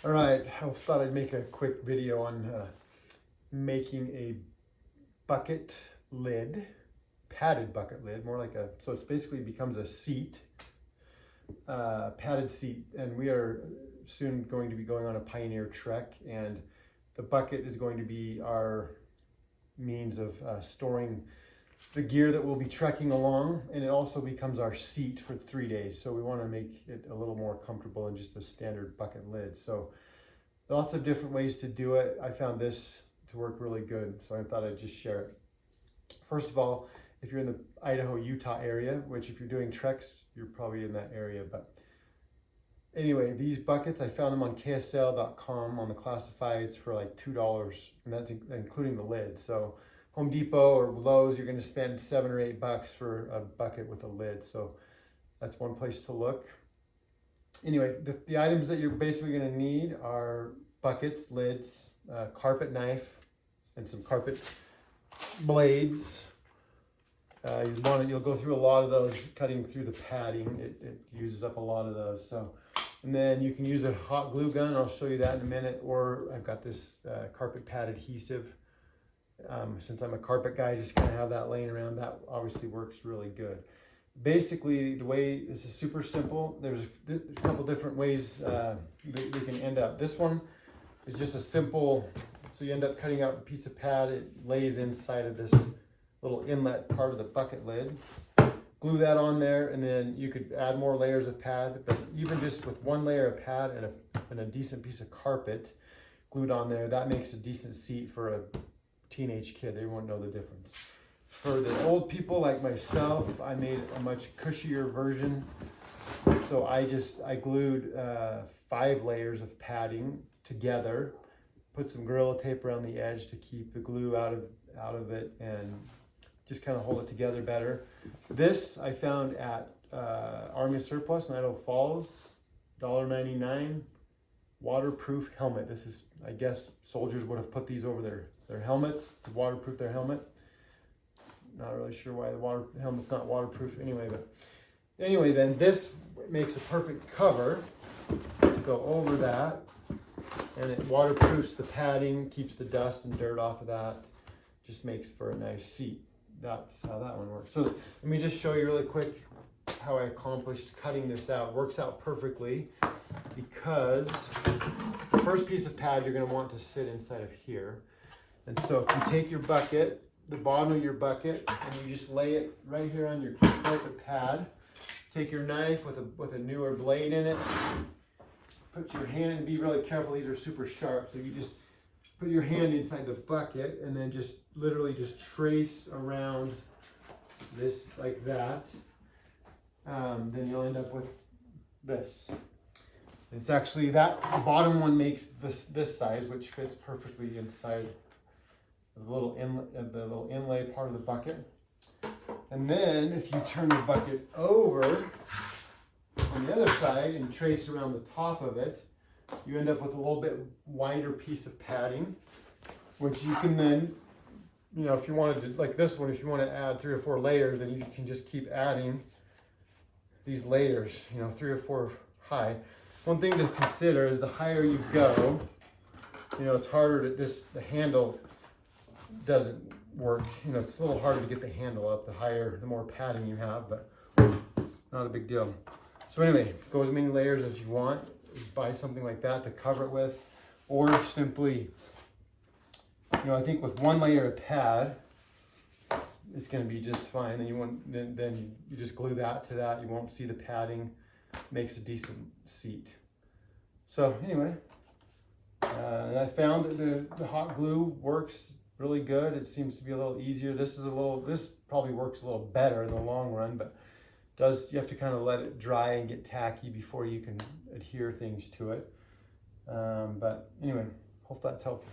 All right, I thought I'd make a quick video on making a bucket lid, padded bucket lid, more like so it basically becomes a seat, padded seat. And we are soon going to be going on a Pioneer trek, and the bucket is going to be our means of storing the gear that we'll be trekking along, and it also becomes our seat for 3 days. So we want to make it a little more comfortable than just a standard bucket lid. So lots of different ways to do it. I found this to work really good, so I thought I'd just share it. First of all, if you're in the Idaho, Utah area, which if you're doing treks, you're probably in that area. But anyway, these buckets, I found them on KSL.com on the classifieds for like $2, and that's including the lid. So Home Depot or Lowe's, you're going to spend $7 or $8 for a bucket with a lid. So that's one place to look. Anyway, the items that you're basically going to need are buckets, lids, carpet knife, and some carpet blades. You'll go through a lot of those cutting through the padding. It uses up a lot of those. So, and then you can use a hot glue gun. I'll show you that in a minute. Or I've got this carpet pad adhesive. Since I'm a carpet guy, just kind of have that laying around. That obviously works really good. Basically, the way this is super simple. There's a couple different ways that we can end up. This one is just a simple, so you end up cutting out a piece of pad. It lays inside of this little inlet part of the bucket lid. Glue that on there, and then you could add more layers of pad, but even just with one layer of pad and a decent piece of carpet glued on there, that makes a decent seat for a teenage kid. They won't know the difference. For the old people like myself, I made a much cushier version. So I glued 5 layers of padding together, put some Gorilla Tape around the edge to keep the glue out of it, and just kind of hold it together better. This I found at Army Surplus in Idaho Falls, $1.99, waterproof helmet. This is, I guess soldiers would have put these over their helmets to waterproof their helmet. Not really sure why the helmet's not waterproof anyway, but anyway, then this makes a perfect cover to go over that, and it waterproofs the padding, keeps the dust and dirt off of that, just makes for a nice seat. That's how that one works. So let me just show you really quick how I accomplished cutting this out. It works out perfectly because the first piece of pad you're going to want to sit inside of here. And so if you take your bucket, the bottom of your bucket, and you just lay it right here on your carpet pad, take your knife with a newer blade in it, put your hand, and be really careful, these are super sharp, so you just put your hand inside the bucket and then just literally just trace around this like that. Then you'll end up with this. It's actually that the bottom one makes this size, which fits perfectly inside the little inlay part of the bucket. And then if you turn the bucket over on the other side and trace around the top of it, you end up with a little bit wider piece of padding, which you can then, if you wanted to, like this one, if you want to add 3 or 4 layers, then you can just keep adding these layers, 3 or 4 high. One thing to consider is the higher you go, it's harder to the handle doesn't work. It's a little harder to get the handle up the more padding you have, but not a big deal. So anyway, go as many layers as you want. Buy something like that to cover it with, or simply, I think with 1 layer of pad, it's going to be just fine. Then you just glue that to that. You won't see the padding. Makes a decent seat. So anyway, I found that the hot glue works really good. It seems to be a little easier. This probably works a little better in the long run, but you have to kind of let it dry and get tacky before you can adhere things to it. But anyway, hope that's helpful.